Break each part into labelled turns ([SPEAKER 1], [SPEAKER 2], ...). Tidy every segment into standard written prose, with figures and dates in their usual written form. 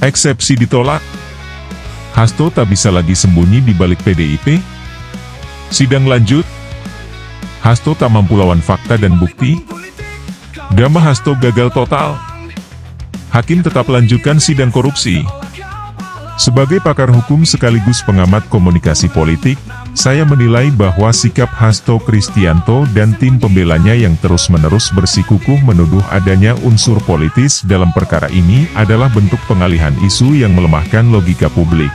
[SPEAKER 1] Eksepsi ditolak. Hasto tak bisa lagi sembunyi di balik PDIP. Sidang lanjut. Hasto tak mampu lawan fakta dan bukti. Drama Hasto gagal total. Hakim tetap lanjutkan sidang korupsi. Sebagai pakar hukum sekaligus pengamat komunikasi politik, saya menilai bahwa sikap Hasto Kristianto dan tim pembelanya yang terus-menerus bersikukuh menuduh adanya unsur politis dalam perkara ini adalah bentuk pengalihan isu yang melemahkan logika publik.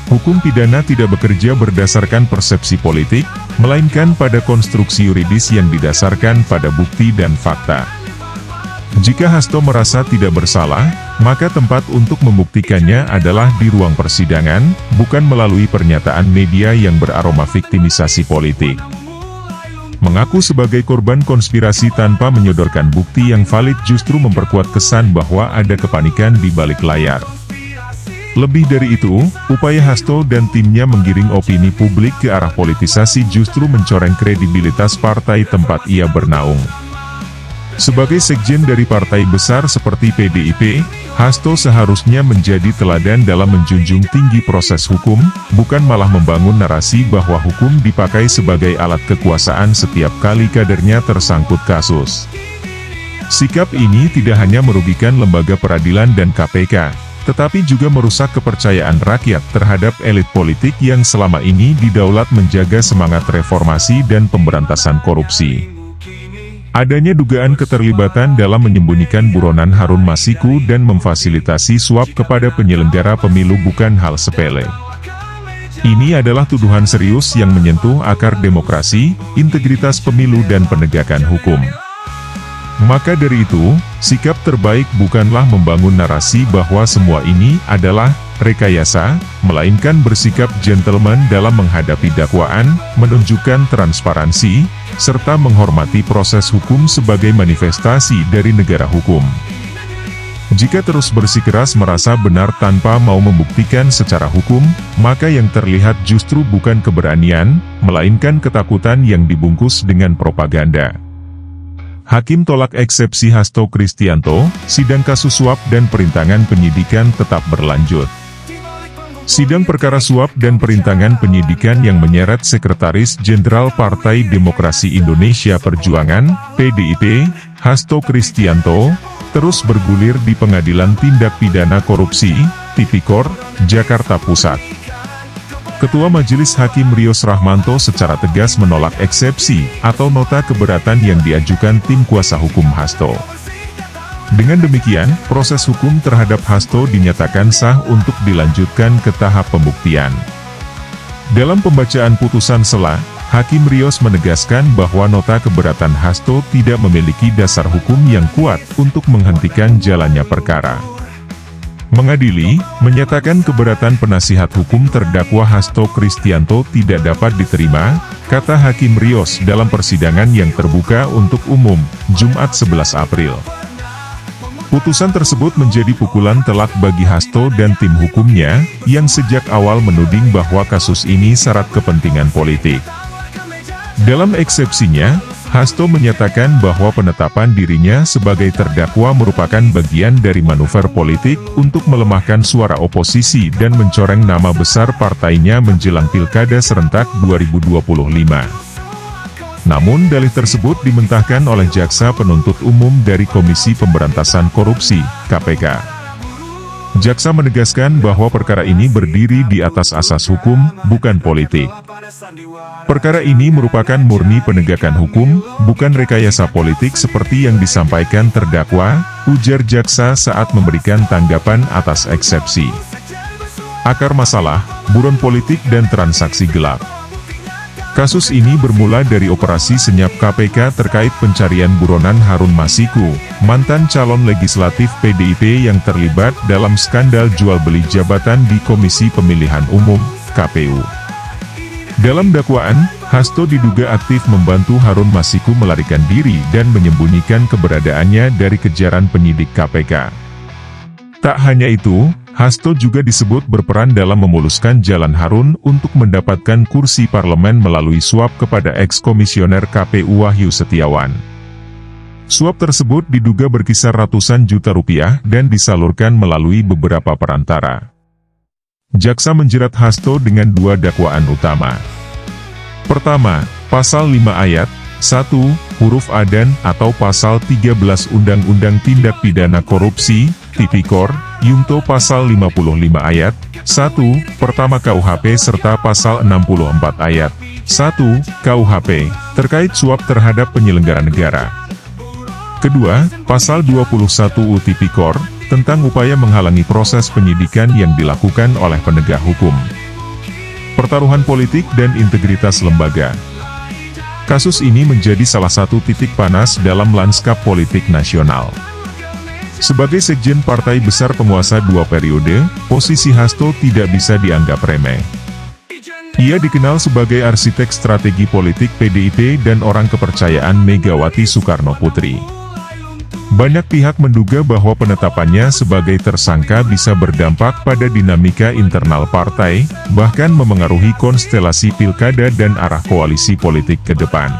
[SPEAKER 1] Hukum pidana tidak bekerja berdasarkan persepsi politik, melainkan pada konstruksi yuridis yang didasarkan pada bukti dan fakta. Jika Hasto merasa tidak bersalah, maka tempat untuk membuktikannya adalah di ruang persidangan, bukan melalui pernyataan media yang beraroma viktimisasi politik. Mengaku sebagai korban konspirasi tanpa menyodorkan bukti yang valid justru memperkuat kesan bahwa ada kepanikan di balik layar. Lebih dari itu, upaya Hasto dan timnya menggiring opini publik ke arah politisasi justru mencoreng kredibilitas partai tempat ia bernaung. Sebagai sekjen dari partai besar seperti PDIP, Hasto seharusnya menjadi teladan dalam menjunjung tinggi proses hukum, bukan malah membangun narasi bahwa hukum dipakai sebagai alat kekuasaan setiap kali kadernya tersangkut kasus. Sikap ini tidak hanya merugikan lembaga peradilan dan KPK, tetapi juga merusak kepercayaan rakyat terhadap elit politik yang selama ini didaulat menjaga semangat reformasi dan pemberantasan korupsi. Adanya dugaan keterlibatan dalam menyembunyikan buronan Harun Masiku dan memfasilitasi suap kepada penyelenggara pemilu bukan hal sepele. Ini adalah tuduhan serius yang menyentuh akar demokrasi, integritas pemilu dan penegakan hukum. Maka dari itu, sikap terbaik bukanlah membangun narasi bahwa semua ini adalah rekayasa, melainkan bersikap gentleman dalam menghadapi dakwaan, menunjukkan transparansi, serta menghormati proses hukum sebagai manifestasi dari negara hukum. Jika terus bersikeras merasa benar tanpa mau membuktikan secara hukum, maka yang terlihat justru bukan keberanian, melainkan ketakutan yang dibungkus dengan propaganda. Hakim tolak eksepsi Hasto Kristianto, sidang kasus suap dan perintangan penyidikan tetap berlanjut. Sidang perkara suap dan perintangan penyidikan yang menyeret Sekretaris Jenderal Partai Demokrasi Indonesia Perjuangan, PDIP, Hasto Kristianto, terus bergulir di Pengadilan Tindak Pidana Korupsi, Tipikor, Jakarta Pusat. Ketua Majelis Hakim Rios Rahmanto secara tegas menolak eksepsi atau nota keberatan yang diajukan tim kuasa hukum Hasto. Dengan demikian, proses hukum terhadap Hasto dinyatakan sah untuk dilanjutkan ke tahap pembuktian. Dalam pembacaan putusan sela, Hakim Rios menegaskan bahwa nota keberatan Hasto tidak memiliki dasar hukum yang kuat untuk menghentikan jalannya perkara. Mengadili, menyatakan keberatan penasihat hukum terdakwa Hasto Kristianto tidak dapat diterima, kata Hakim Rios dalam persidangan yang terbuka untuk umum, Jumat 11 April. Putusan tersebut menjadi pukulan telak bagi Hasto dan tim hukumnya, yang sejak awal menuding bahwa kasus ini syarat kepentingan politik. Dalam eksepsinya, Hasto menyatakan bahwa penetapan dirinya sebagai terdakwa merupakan bagian dari manuver politik untuk melemahkan suara oposisi dan mencoreng nama besar partainya menjelang Pilkada serentak 2025. Namun dalih tersebut dimentahkan oleh Jaksa Penuntut Umum dari Komisi Pemberantasan Korupsi, KPK. Jaksa menegaskan bahwa perkara ini berdiri di atas asas hukum, bukan politik. Perkara ini merupakan murni penegakan hukum, bukan rekayasa politik seperti yang disampaikan terdakwa, ujar Jaksa saat memberikan tanggapan atas eksepsi. Akar masalah, buron politik dan transaksi gelap. Kasus ini bermula dari operasi senyap KPK terkait pencarian buronan Harun Masiku, mantan calon legislatif PDIP yang terlibat dalam skandal jual-beli jabatan di Komisi Pemilihan Umum, KPU. Dalam dakwaan, Hasto diduga aktif membantu Harun Masiku melarikan diri dan menyembunyikan keberadaannya dari kejaran penyidik KPK. Tak hanya itu, Hasto juga disebut berperan dalam memuluskan jalan Harun untuk mendapatkan kursi parlemen melalui suap kepada eks-komisioner KPU Wahyu Setiawan. Suap tersebut diduga berkisar ratusan juta rupiah dan disalurkan melalui beberapa perantara. Jaksa menjerat Hasto dengan 2 dakwaan utama. Pertama, Pasal 5 Ayat 1, huruf A dan atau Pasal 13 Undang-Undang Tindak Pidana Korupsi, Tipikor, Yungto Pasal 55 Ayat 1, pertama KUHP serta Pasal 64 Ayat 1, KUHP, terkait suap terhadap penyelenggara negara. Kedua, Pasal 21 UU Tipikor, tentang upaya menghalangi proses penyidikan yang dilakukan oleh penegak hukum. Pertaruhan politik dan integritas lembaga. Kasus ini menjadi salah satu titik panas dalam lanskap politik nasional. Sebagai sekjen partai besar penguasa 2 periode, posisi Hasto tidak bisa dianggap remeh. Ia dikenal sebagai arsitek strategi politik PDIP dan orang kepercayaan Megawati Soekarno Putri. Banyak pihak menduga bahwa penetapannya sebagai tersangka bisa berdampak pada dinamika internal partai, bahkan memengaruhi konstelasi pilkada dan arah koalisi politik ke depan.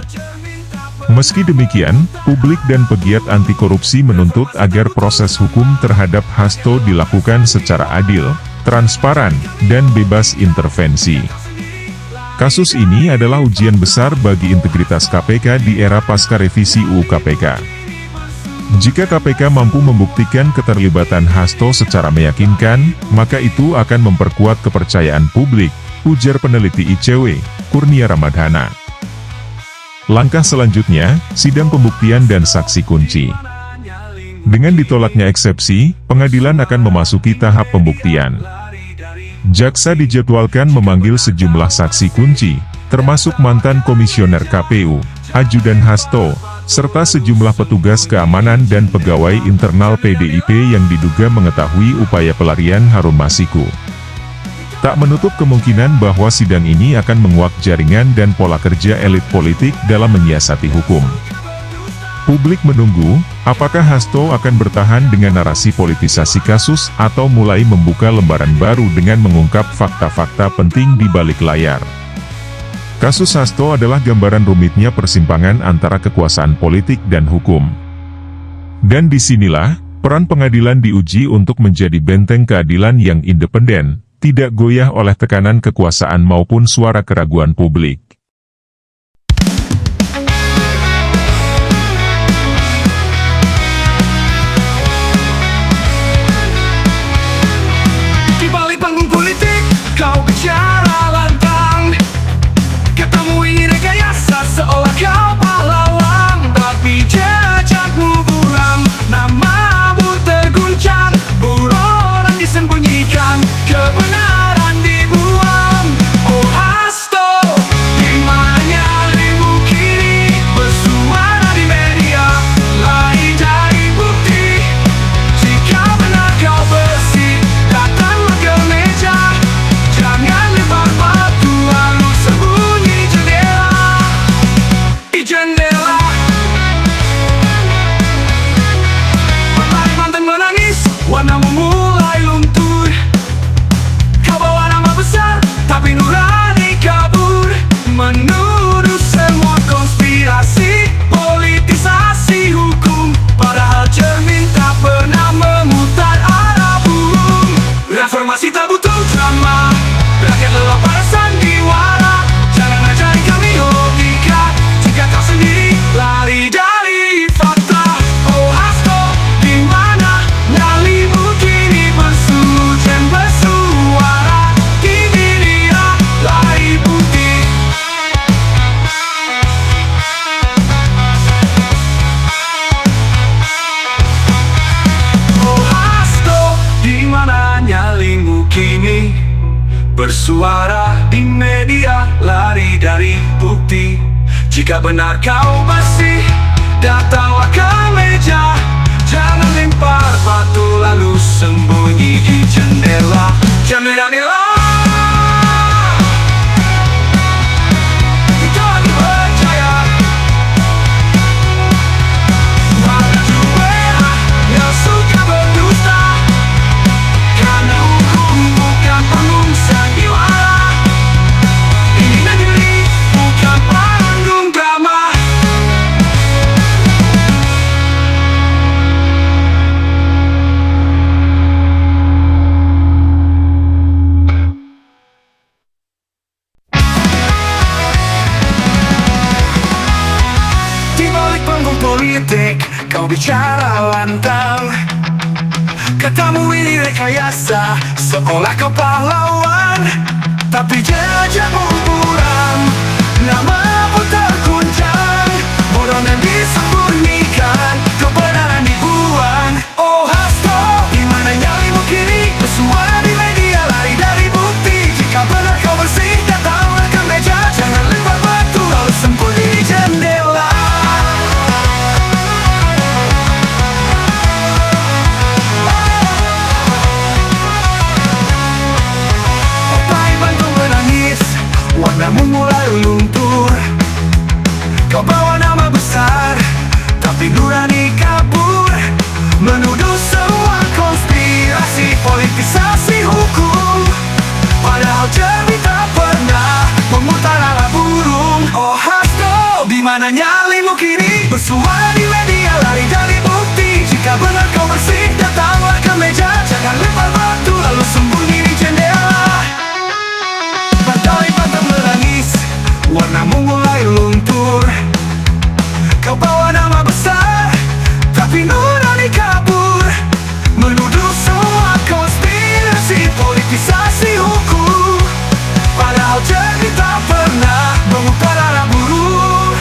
[SPEAKER 1] Meski demikian, publik dan pegiat anti korupsi menuntut agar proses hukum terhadap Hasto dilakukan secara adil, transparan, dan bebas intervensi. Kasus ini adalah ujian besar bagi integritas KPK di era pasca revisi UU KPK. Jika KPK mampu membuktikan keterlibatan Hasto secara meyakinkan, maka itu akan memperkuat kepercayaan publik, ujar peneliti ICW, Kurnia Ramadhana. Langkah selanjutnya, sidang pembuktian dan saksi kunci. Dengan ditolaknya eksepsi, pengadilan akan memasuki tahap pembuktian. Jaksa dijadwalkan memanggil sejumlah saksi kunci, termasuk mantan komisioner KPU, ajudan Hasto, serta sejumlah petugas keamanan dan pegawai internal PDIP yang diduga mengetahui upaya pelarian Harun Masiku. Tak menutup kemungkinan bahwa sidang ini akan menguak jaringan dan pola kerja elit politik dalam menyiasati hukum. Publik menunggu, apakah Hasto akan bertahan dengan narasi politisasi kasus atau mulai membuka lembaran baru dengan mengungkap fakta-fakta penting di balik layar. Kasus Hasto adalah gambaran rumitnya persimpangan antara kekuasaan politik dan hukum. Dan disinilah, peran pengadilan diuji untuk menjadi benteng keadilan yang independen, tidak goyah oleh tekanan kekuasaan maupun suara keraguan publik.
[SPEAKER 2] Di balik panggung politik, kau bicara lantang. Ketemu ini rekayasa seolah kau pahlawan, tapi jejakmu buram, namamu terguncang, buronan disembunyikan, kebenaran dibuang. Oh Hasto, dimana nyalimu kini, bersuara di media, lari dari bukti. Jika benar kau bersih, datanglah ke meja, jangan lempar batu lalu sembunyi di jendela. Partai mantan menangis, warnamu mulai luntur. Kau bawa nama besar, tapi nurani kabur, menuduh semua konspirasi, politisasi hukum, padahal cermin tak pernah memutar arah bumi. Reformasi tak butuh drama, rakyat lelah pada sandiwara. Jangan ajari kami logika, jika kau sendiri lari dari fakta. Oh Hasto, dimana nyalimu kini, bersujen bersuara, kini dia lari putih. Oh Hasto, dimana nyalimu kini, bersuara di media, lari dari bukti. Jika benar kau bersih, datanglah ke meja, jangan lempar batu lalu sembunyi di jendela. Jendela. Kita lagi percaya pada juara yang suka berdusta, karena hukum bukan panggung sandiwara. Ini negeri bukan panggung drama. kau bicara lantang. Katamu ini rekayasa, seolah kau pahlawan, tapi jejakmu buram, namamu terguncang. Bodoh yang disembunyikan, kebenaran dibuang. Oh Hasto, dimana nyalimu kini? Bersuara di media, lari dari bukti. Jika benar kau bersih, datanglah ke meja. Jangan lempar batu, lalu sembunyi di jendela. Opai bantu menangis, warnamu mulai luntur. Kau bawa nama besar, tapi nurani kabur. Menuduh semua konspirasi, politisasi hukum. Padahal jernih tak pernah memutar arah burung. Oh Hasto, dimana nyalimu kini? Bersuara di media, lari dari bukti. Jika benar kau bersih, datanglah ke meja. Jangan lempar batu, lalu sembunyi di jendela. Pantai pantai menangis, warnamu mulai luntur. Kau bawa nama besar, tapi nurani kabur. Menuduh semua konspirasi, politisasi hukum. Padahal jernih tak pernah memutar arah burung.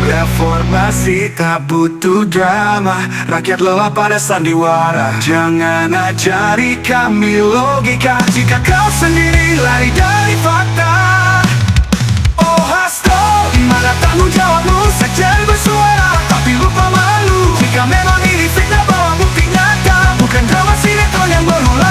[SPEAKER 2] Reformasi tak butuh drama, rakyat lelah pada sandiwara. Jangan ajari kami logika, jika kau sendiri lari dari fakta. Oh Hasto, dimana tanggung jawabmu? Sekjen bersuara, tapi lupa malu. Jika memang ini fitnah, bawa bukti nyata, bukan drama sinetron yang berulang.